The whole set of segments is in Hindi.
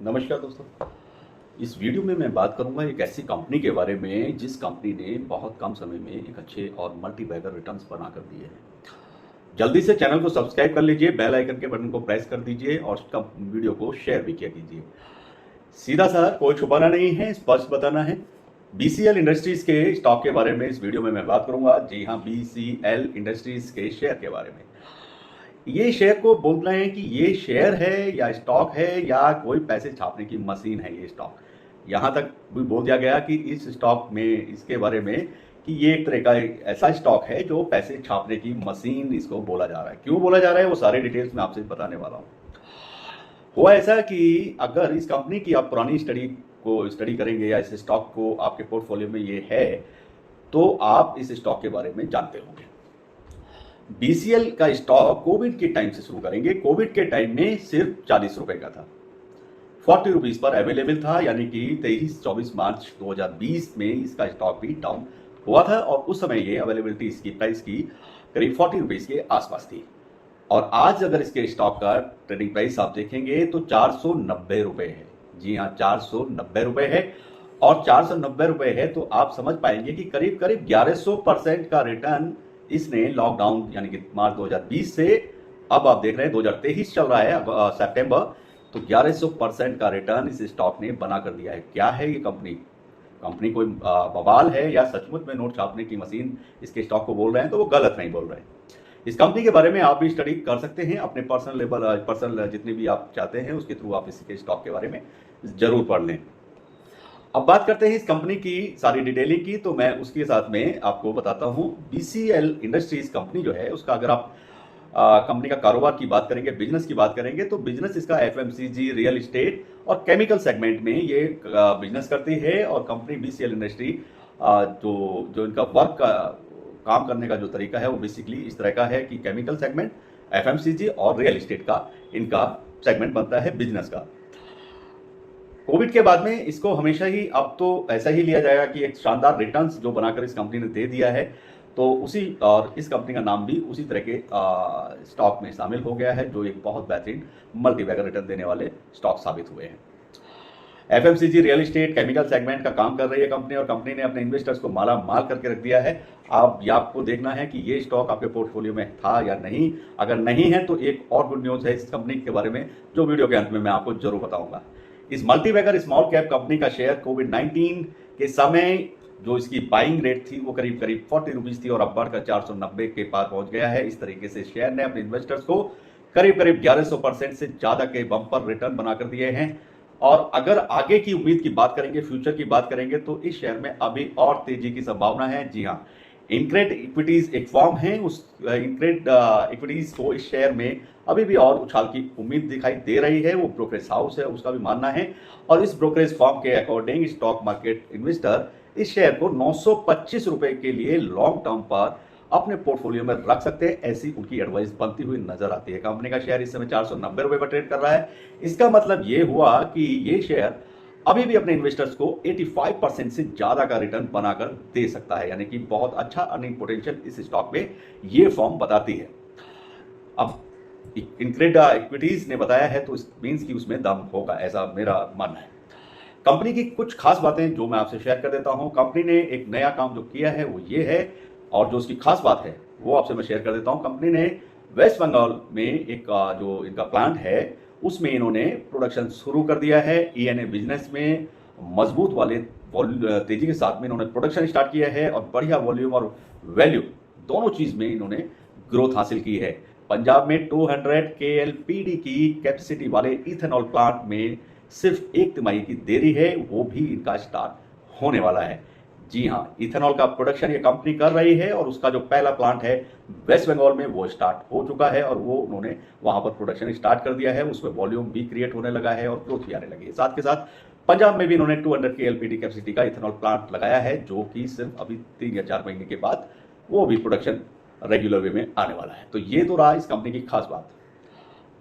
नमस्कार दोस्तों। इस वीडियो में मैं बात करूंगा एक ऐसी कंपनी के बारे में जिस कंपनी ने बहुत कम समय में एक अच्छे और मल्टी बैगर रिटर्न्स बना कर दिए हैं। जल्दी से चैनल को सब्सक्राइब कर लीजिए, बेल आइकन के बटन को प्रेस कर दीजिए और वीडियो को शेयर भी किया कीजिए। सीधा सा कोई छुपाना नहीं है, स्पष्ट बताना है। बीसीएल इंडस्ट्रीज के स्टॉक के बारे में इस वीडियो में मैं बात करूंगा। जी हाँ, बीसीएल इंडस्ट्रीज के शेयर के बारे में। ये शेयर को बोल रहे हैं कि ये शेयर है या स्टॉक है या कोई पैसे छापने की मशीन है ये स्टॉक। यहाँ तक भी बोल दिया गया कि इस स्टॉक में इसके बारे में कि ये एक तरह का ऐसा स्टॉक है जो पैसे छापने की मशीन इसको बोला जा रहा है। क्यों बोला जा रहा है वो सारे डिटेल्स मैं आपसे बताने वाला हूँ। हुआ ऐसा कि अगर इस कंपनी की आप पुरानी स्टडी करेंगे या इस स्टॉक को आपके पोर्टफोलियो में ये है तो आप इस स्टॉक के बारे में जानते होंगे। बीसीएल का स्टॉक कोविड के टाइम से शुरू करेंगे। कोविड के टाइम में सिर्फ 40 रुपए का था, 40 रुपीज पर अवेलेबल था, यानी कि 23-24 मार्च 2020 में इसका स्टॉक भी डाउन हुआ था और उस समय ये अवेलेबिलिटी इसकी प्राइस की करीब 40 रुपीज के आसपास थी। और आज अगर इसके स्टॉक का ट्रेडिंग प्राइस आप देखेंगे तो 490 रुपए है। जी हाँ, 490 रुपए है। और 490 रुपए है तो आप समझ पाएंगे कि करीब करीब 1100% का रिटर्न इसने लॉकडाउन यानी कि मार्च 2020 से अब आप देख रहे हैं 2023 चल रहा है सितंबर, तो 1100% का रिटर्न इस स्टॉक ने बना कर दिया है। क्या है ये कंपनी कोई बवाल है या सचमुच में नोट छापने की मशीन इसके स्टॉक को बोल रहे हैं तो वो गलत नहीं बोल रहे हैं। इस कंपनी के बारे में आप भी स्टडी कर सकते हैं अपने पर्सनल जितनी भी आप चाहते हैं उसके थ्रू आप इसके स्टॉक के बारे में जरूर पढ़ लें। अब बात करते हैं इस कंपनी की सारी डिटेलिंग की, तो मैं उसके साथ में आपको बताता हूं। बीसीएल इंडस्ट्रीज कंपनी जो है उसका अगर आप कंपनी का कारोबार की बात करेंगे, बिजनेस की बात करेंगे तो बिजनेस इसका एफएमसीजी, रियल एस्टेट और केमिकल सेगमेंट में ये बिजनेस करती है। और कंपनी बीसीएल इंडस्ट्री जो इनका वर्क का काम करने का जो तरीका है वो बेसिकली इस तरह का है कि केमिकल सेगमेंट, एफएमसीजी और रियल एस्टेट का इनका सेगमेंट बनता है बिजनेस का। कोविड के बाद में इसको हमेशा ही अब तो ऐसा ही लिया जाएगा कि एक शानदार रिटर्न्स जो बनाकर इस कंपनी ने दे दिया है, तो उसी और इस कंपनी का नाम भी उसी तरह के स्टॉक में शामिल हो गया है जो एक बहुत बेहतरीन मल्टी बैगर रिटर्न देने वाले स्टॉक साबित हुए हैं। FMCG, real estate, chemical segment का काम कर रही है कंपनी और कंपनी ने अपने इन्वेस्टर्स को माला माल करके रख दिया है। आपको देखना है कि ये स्टॉक आपके पोर्टफोलियो में था या नहीं। अगर नहीं है तो एक और गुड न्यूज़ है इस कंपनी के बारे में जो वीडियो के अंत में मैं आपको जरूर बताऊंगा। इस मल्टीबैगर स्मॉल कैप कंपनी का शेयर कोविड-19 के समय जो इसकी बाइंग रेट थी वो करीब करीब 40 रुपीज थी और अब बढ़कर 490 के पार पहुंच गया है। इस तरीके से शेयर ने अपने इन्वेस्टर्स को करीब करीब 1100% से ज्यादा के बम्पर रिटर्न बनाकर दिए हैं। और अगर आगे की उम्मीद की बात करेंगे, फ्यूचर की बात करेंगे तो इस शेयर में अभी और तेजी की संभावना है। जी हाँ, इनक्रेड इक्विटीज एक फॉर्म है, उस इनक्रेड इक्विटीज को इस शेयर में अभी भी और उछाल की उम्मीद दिखाई दे रही है। वो ब्रोकरेज हाउस है, उसका भी मानना है। और इस ब्रोकरेज फॉर्म के अकॉर्डिंग स्टॉक मार्केट इन्वेस्टर इस शेयर को 925 रुपए के लिए लॉन्ग टर्म पर अपने पोर्टफोलियो में रख सकते हैं, ऐसी उनकी एडवाइस बनती हुई नजर आती है। कंपनी का शेयर इस समय 490 रुपए पर ट्रेड कर रहा है। इसका मतलब ये हुआ कि ये शेयर अभी भी अपने इन्वेस्टर्स को 85% से ज्यादा का रिटर्न बनाकर दे सकता है, यानी कि बहुत अच्छा अर्निंग पोटेंशियल इस स्टॉक में ये फॉर्म बताती है। अब इनक्रेड इक्विटीज ने बताया है तो मींस कि उसमें दम होगा, ऐसा मेरा मानना है। कंपनी की कुछ खास बातें जो मैं आपसे शेयर कर देता हूं। कंपनी ने एक नया काम जो किया है वो ये है और जो उसकी खास बात है वो आपसे मैं शेयर कर देता हूं। कंपनी ने वेस्ट बंगाल में एक जो इनका प्लांट है उसमें इन्होंने प्रोडक्शन शुरू कर दिया है। ईएनए बिजनेस में मजबूत वाले तेजी के साथ में इन्होंने प्रोडक्शन स्टार्ट किया है और बढ़िया वॉल्यूम और वैल्यू दोनों चीज में इन्होंने ग्रोथ हासिल की है। पंजाब में 200 KLPD की कैपेसिटी वाले इथेनॉल प्लांट में सिर्फ एक तिमाही की देरी है, वो भी इनका स्टार्ट होने वाला है। जी हाँ, इथेनॉल का प्रोडक्शन ये कंपनी कर रही है और उसका जो पहला प्लांट है वेस्ट बंगाल में वो स्टार्ट हो चुका है और वो उन्होंने वहां पर प्रोडक्शन स्टार्ट कर दिया है। उसमें वॉल्यूम भी क्रिएट होने लगा है और ग्रोथ भी आने लगी है। साथ के साथ पंजाब में भी इन्होंने 200 KLPD कैपेसिटी का इथेनॉल प्लांट लगाया है जो कि सिर्फ अभी 3 या 4 महीने के बाद वो भी प्रोडक्शन रेगुलर वे में आने वाला है। तो ये तो रहा इस कंपनी की खास बात।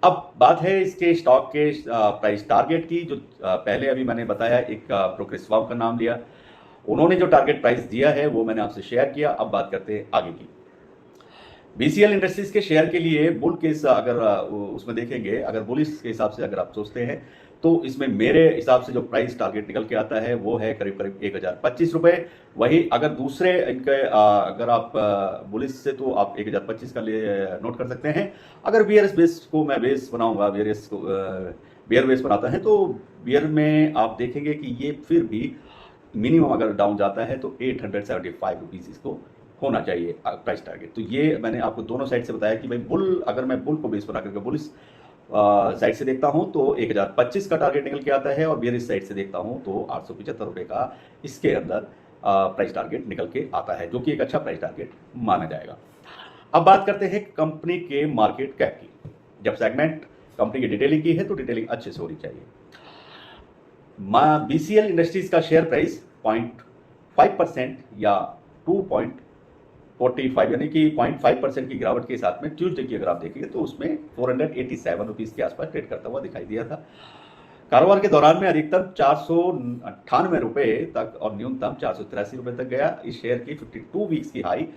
अब बात है इसके स्टॉक के प्राइस टारगेट की, जो पहले अभी मैंने बताया एक ब्रोकरेज फर्म का नाम लिया, उन्होंने जो टारगेट प्राइस दिया है वो मैंने आपसे शेयर किया। अब बात करते हैं आगे की। बीसीएल इंडस्ट्रीज के शेयर के लिए बुल केस अगर उसमें देखेंगे, अगर बुलिश के हिसाब से अगर आप सोचते हैं तो इसमें मेरे हिसाब से जो प्राइस टारगेट निकल के आता है वो है करीब करीब 1025 रुपये। वही अगर दूसरे इनके अगर आप बुलिस से तो आप 1025 का लिए नोट कर सकते हैं। अगर बियर्स बेस को मैं बेस बनाऊंगा, बियर्स को बियर बेस बनाता है तो बियर में आप देखेंगे कि ये फिर भी मिनिमम अगर डाउन जाता है तो 875 रुपीज़ इसको होना चाहिए प्राइस टारगेट। तो ये मैंने आपको दोनों साइड से बताया कि भाई बुल, अगर मैं बुल को बेस बना करके बुलिस साइड से देखता हूं तो 1025 का टारगेट निकल के आता है, और बियरिश साइड से देखता हूं तो 875 रुपये का इसके अंदर प्राइस टारगेट निकल के आता है, जो कि एक अच्छा प्राइस टारगेट माना जाएगा। अब बात करते हैं कंपनी के मार्केट कैप की। जब सेगमेंट कंपनी की डिटेलिंग की है तो डिटेलिंग अच्छे से होनी चाहिए। बीसीएल इंडस्ट्रीज का शेयर प्राइस 0.5% या 2.45 यानी कि 0.5% की गिरावट के साथ में ट्यूसडे की अगर आप देखेंगे तो उसमें 487 रुपीज़ के आसपास ट्रेड करता हुआ दिखाई दिया था। कारोबार के दौरान में अधिकतम 498 रुपये तक और न्यूनतम 483 रुपये तक गया। इस शेयर की 52 वीक्स की हाई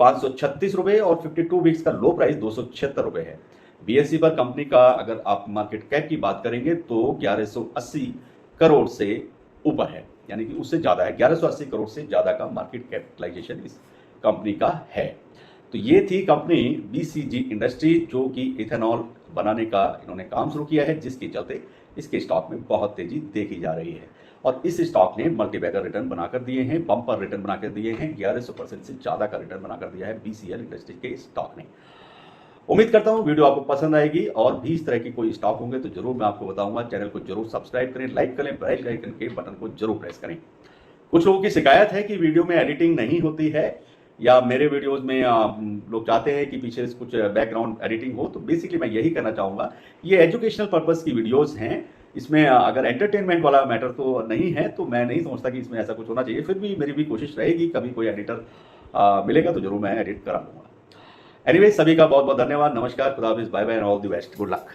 536 रुपये और 52 वीक्स का लो प्राइस 276 रुपये है। बीएसई पर कंपनी का अगर आप मार्केट कैप की बात करेंगे तो 1180 करोड़ से ऊपर है, यानी कि उससे ज़्यादा है। 1180 करोड़ से ज़्यादा का मार्केट कैपिटलाइजेशन इस कंपनी का है। तो ये थी कंपनी बीसीजी इंडस्ट्री, जो कि इथेनॉल बनाने का इन्होंने काम शुरू किया है, जिसके चलते इसके स्टॉक में बहुत तेजी देखी जा रही है। और इस स्टॉक ने मल्टीबैगर रिटर्न बनाकर दिए हैं, बम्पर रिटर्न बनाकर दिए हैं, 1100% से ज़्यादा का रिटर्न बनाकर दिया है बीसीएल इंडस्ट्री के स्टॉक ने। उम्मीद करता हूं वीडियो आपको पसंद आएगी, और भी इस तरह की कोई स्टॉक होंगे तो जरूर मैं आपको बताऊंगा। चैनल को जरूर सब्सक्राइब करें, लाइक करें, बेल आइकन के बटन को जरूर प्रेस करें। कुछ लोगों की शिकायत है कि वीडियो में एडिटिंग नहीं होती है, या मेरे वीडियोस में लोग चाहते हैं कि पीछे कुछ बैकग्राउंड एडिटिंग हो। तो बेसिकली मैं यही करना चाहूँगा, ये एजुकेशनल पर्पस की वीडियोस हैं, इसमें अगर एंटरटेनमेंट वाला मैटर तो नहीं है, तो मैं नहीं समझता कि इसमें ऐसा कुछ होना चाहिए। फिर भी मेरी भी कोशिश रहेगी, कभी कोई एडिटर मिलेगा तो जरूर मैं एडिट करा दूंगा। एनीवे, सभी का बहुत बहुत धन्यवाद, नमस्कार, खुदा हाफिज़, bye bye and all the best, good luck.